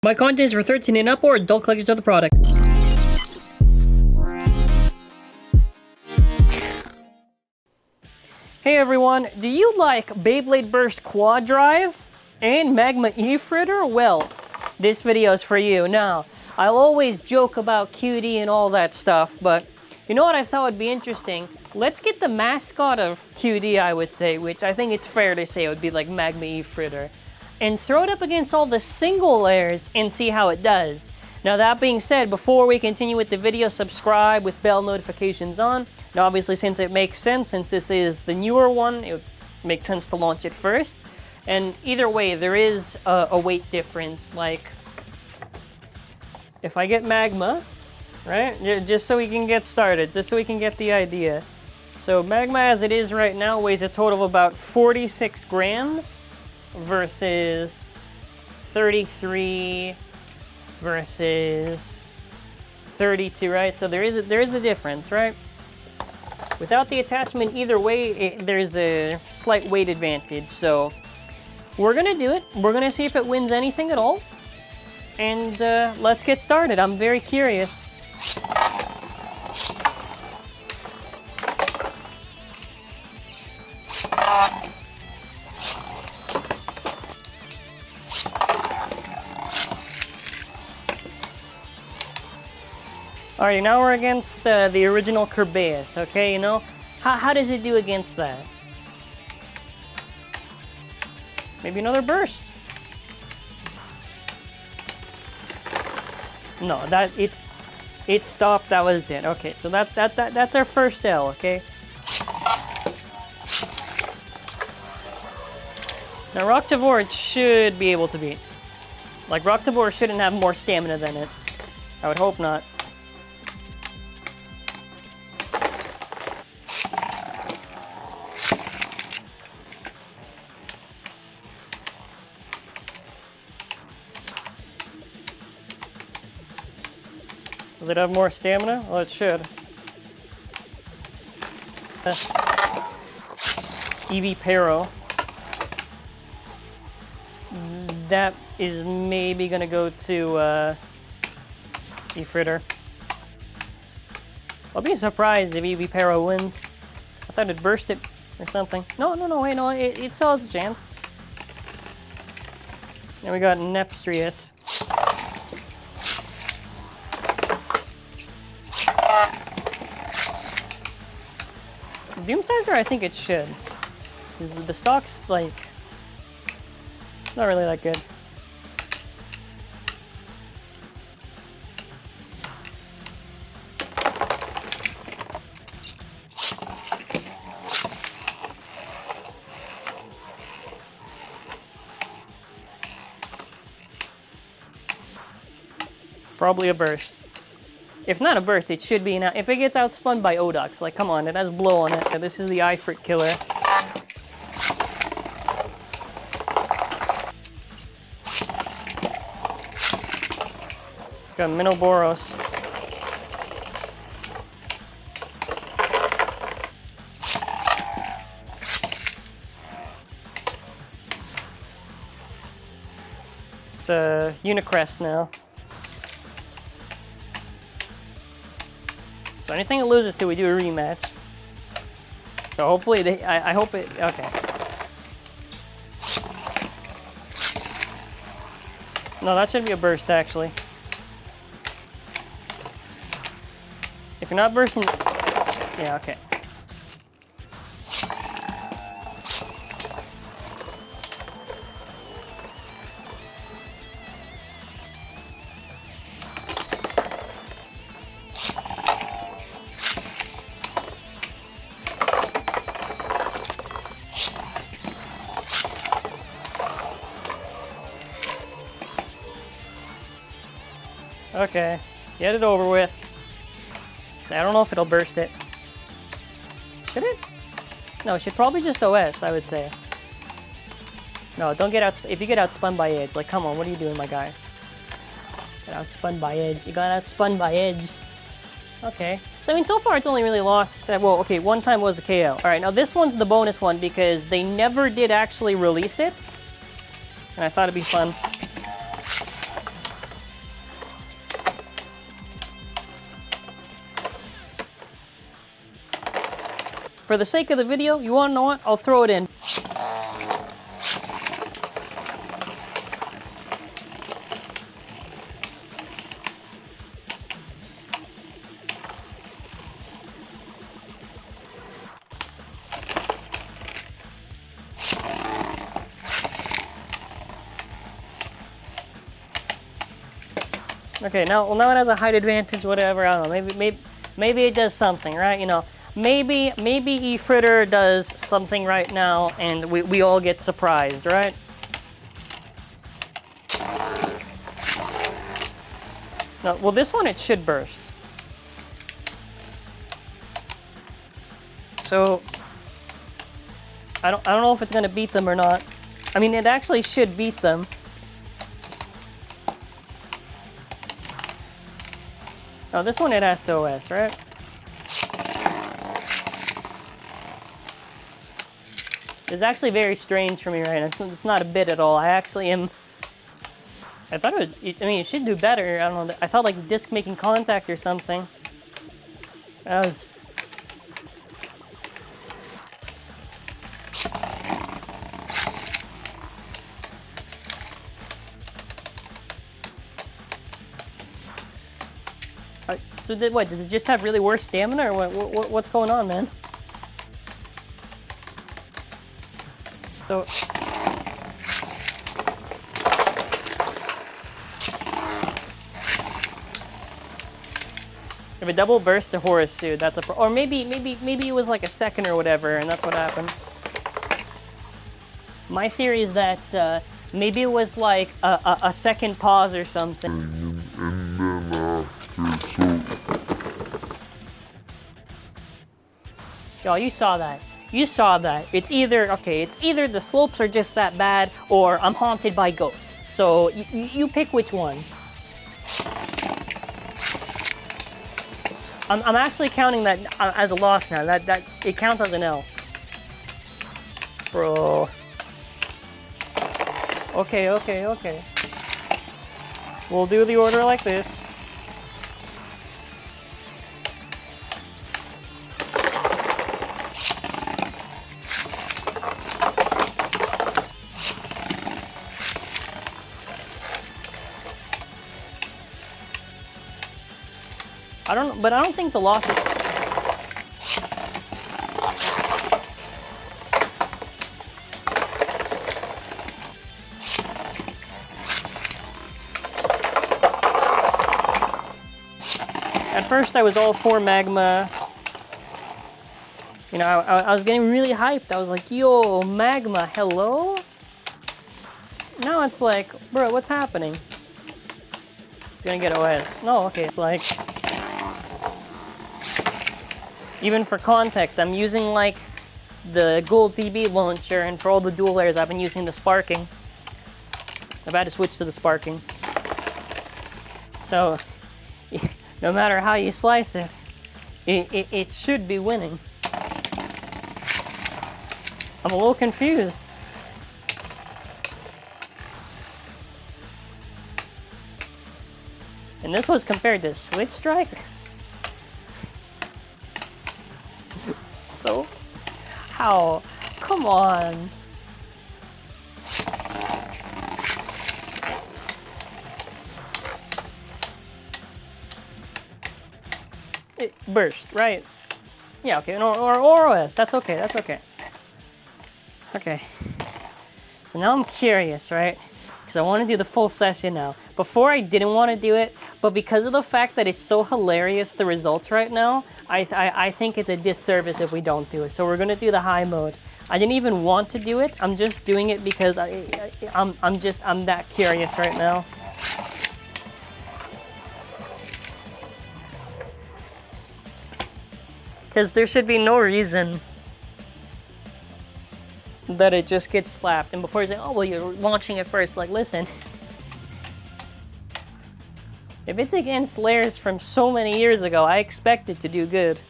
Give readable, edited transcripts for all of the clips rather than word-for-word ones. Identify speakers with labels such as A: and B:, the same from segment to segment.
A: My content is for 13 and up or adult collectors of the product. Hey everyone, do you like Beyblade Burst QuadDrive and MAGMA IFRIT? Well, this video is for you. Now, I'll always joke about QD and all that stuff, but you know what I thought would be interesting? Let's get the mascot of QD, I would say, which I think it's fair to say it would be like MAGMA IFRIT, and throw it up against all the single layers and see how it does. Now that being said, before we continue with the video, subscribe with bell notifications on. Now obviously, since it makes sense, since this is the newer one, it would make sense to launch it first. And either way, there is a weight difference. Like, if I get MAGMA, right, just so we can get started, just so we can get the idea. So MAGMA as it is right now weighs a total of about 46 grams versus 33 versus 32, right? So there is the difference, right? Without the attachment, either way, there's a slight weight advantage. So we're gonna do it. We're gonna see if it wins anything at all. And let's get started. I'm very curious. Alright, now we're against the original Beys, okay, you know? How does it do against that? Maybe another burst? No, it stopped, that was it. Okay, so that's our first L, okay? Now Rocktavor it should be able to beat. Like, Rocktavor shouldn't have more stamina than it. I would hope not. Does it have more stamina? Well, it should. EV Pero. That is maybe gonna go to Ifrit. I'll be surprised if EV Pero wins. I thought it'd burst it or something. No, wait, no, it still has a chance. Then we got Nepstrius. Doomsizer, I think it should. Because the stock's, like, not really that good. Probably a burst. If not a burst, it should be if it gets outspun by Odox. Like, come on, it has blow on it. This is the Ifrit killer. Got Minoboros. It's Unicrest now. So anything it loses to, we do a rematch. So hopefully I hope it, okay. No, that should be a burst actually. If you're not bursting, yeah, okay. Okay, get it over with. So I don't know if it'll burst it. Should it? No, it should probably just OS, I would say. No, don't get out. If you get outspun by Edge, like, come on, what are you doing, my guy? Get outspun by Edge. You got outspun by Edge. Okay. So, I mean, so far it's only really lost, well, okay, one time was a KO. All right, now this one's the bonus one because they never did actually release it. And I thought it'd be fun. For the sake of the video, you wanna know what? I'll throw it in. Okay, now it has a height advantage, whatever, I don't know, maybe it does something, right? You know, maybe eFritter does something right now and we all get surprised, right? No, well, this one, it should burst. So, I don't know if it's gonna beat them or not. I mean, it actually should beat them. Oh, this one, it has to OS, right? It's actually very strange for me right now. It's not a bit at all. I actually am... I thought it should do better. I don't know. I thought like the disc making contact or something. That was... So what, does it just have really worse stamina, or what's going on, man? So... If it double burst to Horus, dude, that's a or maybe it was like a second or whatever, and that's what happened. My theory is that maybe it was like a second pause or something. Y'all, you saw that. You saw that. It's either, okay, it's either the slopes are just that bad, or I'm haunted by ghosts. So you pick which one. I'm actually counting that as a loss now. That it counts as an L. Bro. Okay. We'll do the order like this. I don't think the loss is... At first I was all for Magma. You know, I was getting really hyped. I was like, yo, Magma, hello? Now it's like, bro, what's happening? It's gonna get OS. No, okay, it's like... Even for context, I'm using like the Gold DB launcher, and for all the dual layers, I've been using the sparking. I've had to switch to the sparking. So, no matter how you slice it, it should be winning. I'm a little confused. And this was compared to Switchstrike? So, how? Come on. It burst, right? Yeah, okay, or OS, that's okay, that's okay. Okay. So now I'm curious, right? Because I want to do the full session now. Before I didn't want to do it, but because of the fact that it's so hilarious, the results right now, I think it's a disservice if we don't do it. So we're gonna do the high mode. I didn't even want to do it. I'm just doing it because I'm that curious right now. Because there should be no reason that it just gets slapped. And before you say, oh, well, you're launching it first, like, listen. If it's against layers from so many years ago, I expect it to do good.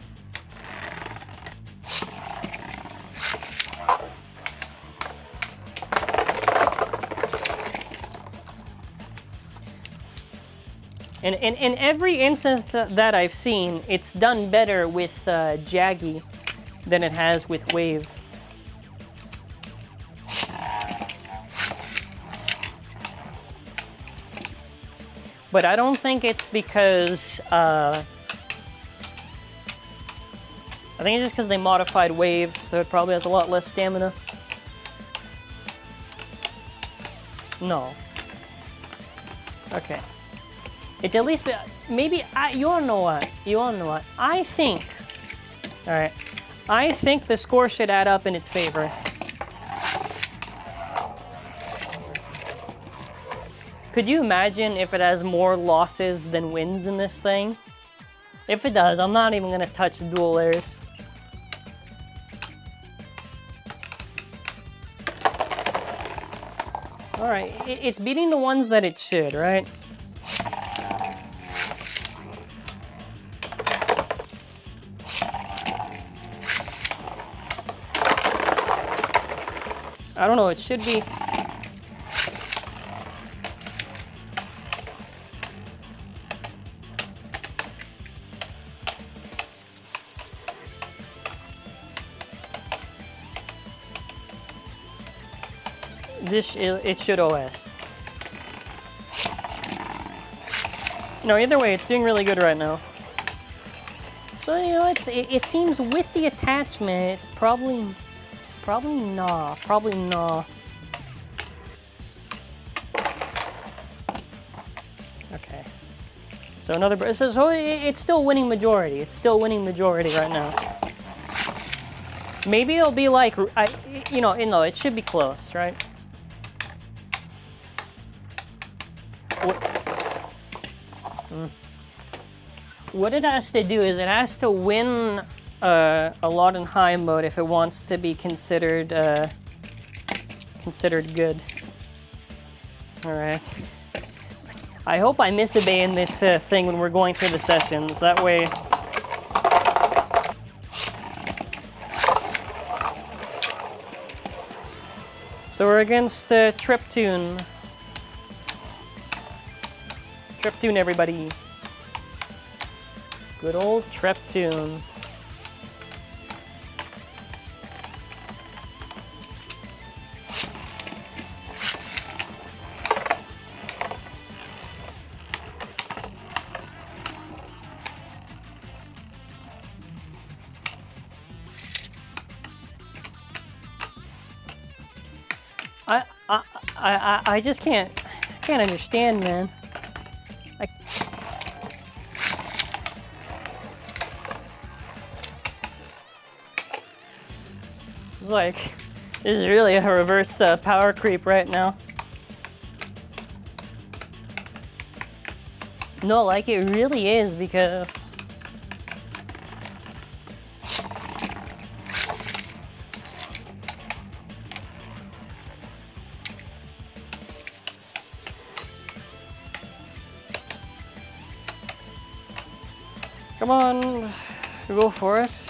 A: And in every instance that I've seen, it's done better with Jaggy. than it has with wave. But I don't think it's because, I think it's just because they modified wave, so it probably has a lot less stamina. No. Okay. It's at least, maybe, you wanna know what? You wanna know what? I think, all right, I think the score should add up in its favor. Could you imagine if it has more losses than wins in this thing? If it does, I'm not even gonna touch the dual layers. All right, it's beating the ones that it should, right? I don't know, it should be. It should OS. No, either way, it's doing really good right now. So, you know, it seems with the attachment, probably nah. Okay. So another, so it's still winning majority. It's still winning majority right now. Maybe it'll be like, you know, it should be close, right? What it has to do is it has to win a lot in high mode if it wants to be considered good. All right. I hope I miss a bay in this thing when we're going through the sessions. That way. So we're against Triptune. Triptune, everybody. Good old Triptune. I just can't understand, man. It's like, this is really a reverse power creep right now. No, like it really is, because come on, go for it.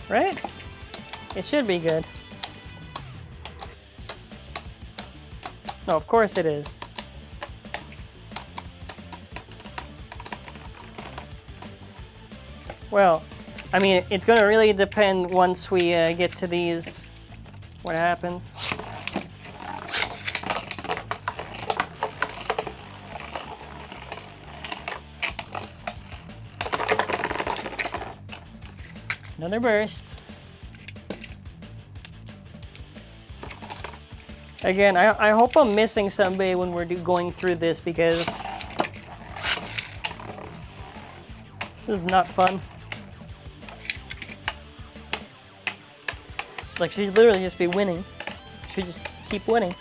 A: Right? It should be good. No, of course it is. Well, I mean, it's gonna really depend once we get to these, what happens. Another burst. Again, I hope I'm missing somebody when we're going through this, because this is not fun. Like, she'd literally just be winning. She'd just keep winning.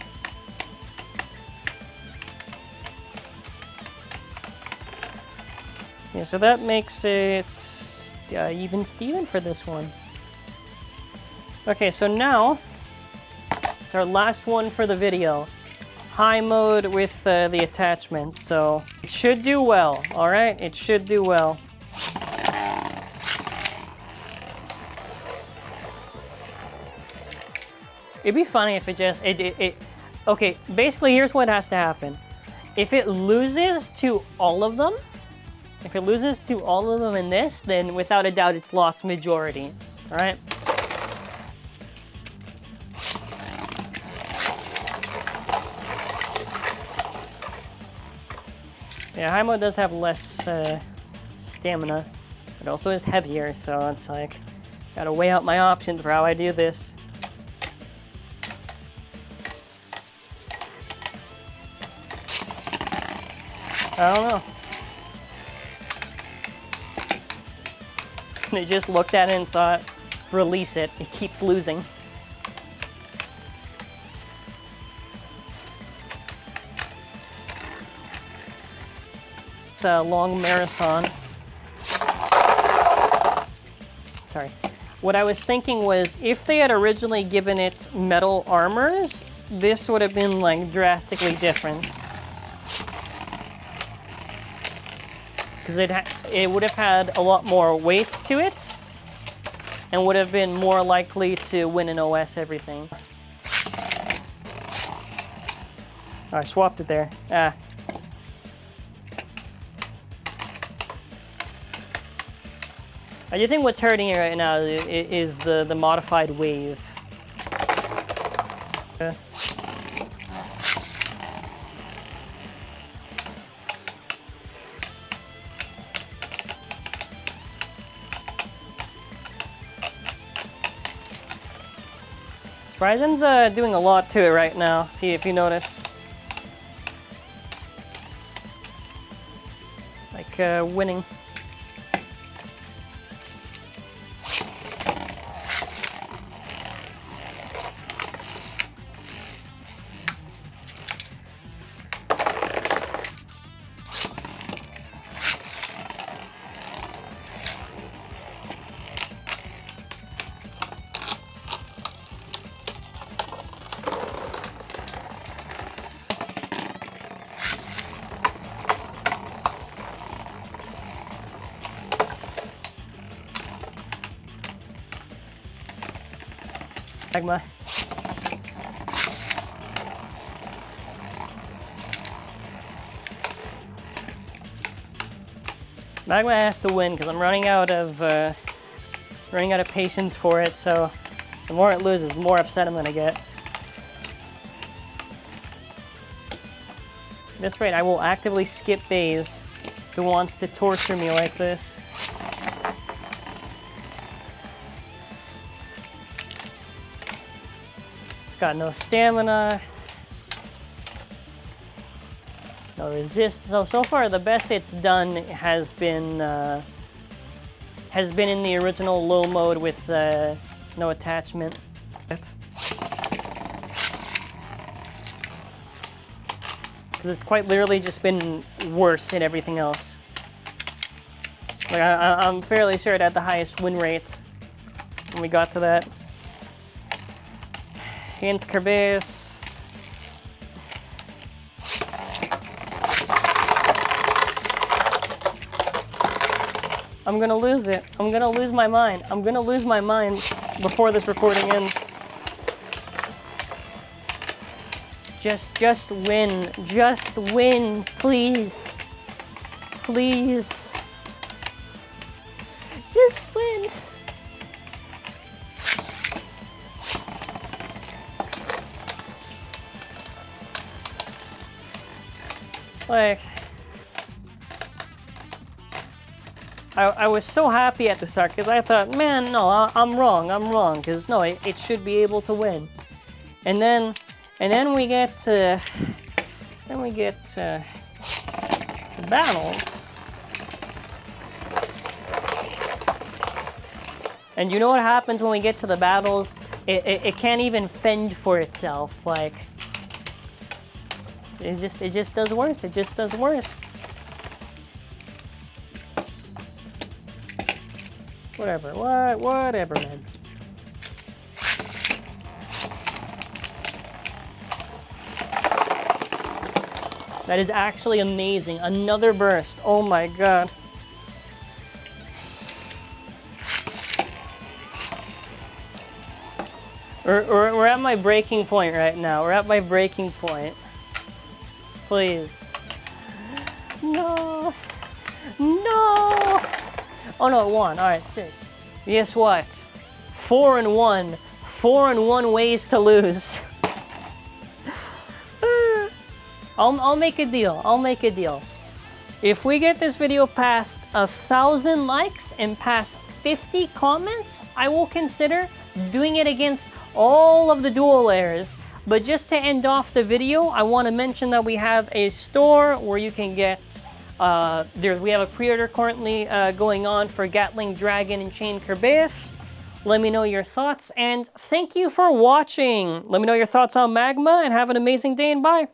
A: Yeah, so that makes it even Steven for this one. Okay, so now it's our last one for the video. High mode with the attachment, so it should do well, all right? It should do well. It'd be funny if it just, Okay, basically here's what has to happen. If it loses to all of them, in this, then without a doubt it's lost majority, all right? Yeah, Haimo does have less stamina, but also is heavier, so it's like, gotta weigh out my options for how I do this. I don't know. They just looked at it and thought, release it, it keeps losing. It's a long marathon. Sorry. What I was thinking was, if they had originally given it metal armors, this would have been like drastically different. Because it would have had a lot more weight to it, and would have been more likely to win an OS everything. Oh, I swapped it there. Ah. I do think what's hurting it right now is the modified wave. Ryzen's doing a lot to it right now, if you notice. Like, winning. Magma. Magma has to win because I'm running out of patience for it. So the more it loses, the more upset I'm gonna get. At this rate, I will actively skip Beys if it wants to torture me like this. Got no stamina, no resist. So far the best it's done has been in the original low mode with no attachment. Because it's quite literally just been worse in everything else. Like I'm fairly sure it had the highest win rate when we got to that. Against Beys. I'm gonna lose it. I'm gonna lose my mind. I'm gonna lose my mind before this recording ends. Just win. Just win, please. Please. Just win. Like, I was so happy at the start because I thought, man, no, I'm wrong, because no, it should be able to win. And then we get to the battles, and you know what happens when we get to the battles? It can't even fend for itself, like. It just does worse. It just does worse. Whatever. Whatever, man. That is actually amazing. Another burst. Oh my god. We're at my breaking point right now. We're at my breaking point. Please. No. No. Oh no, it won. All right, sick. Guess what? 4-1. 4-1 ways to lose. I'll make a deal. I'll make a deal. If we get this video past 1,000 likes and past 50 comments, I will consider doing it against all of the dual layers. But just to end off the video, I want to mention that we have a store where you can get, we have a pre-order currently going on for Gatling Dragon and Chain Beys. Let me know your thoughts, and thank you for watching. Let me know your thoughts on Magma, and have an amazing day, and bye.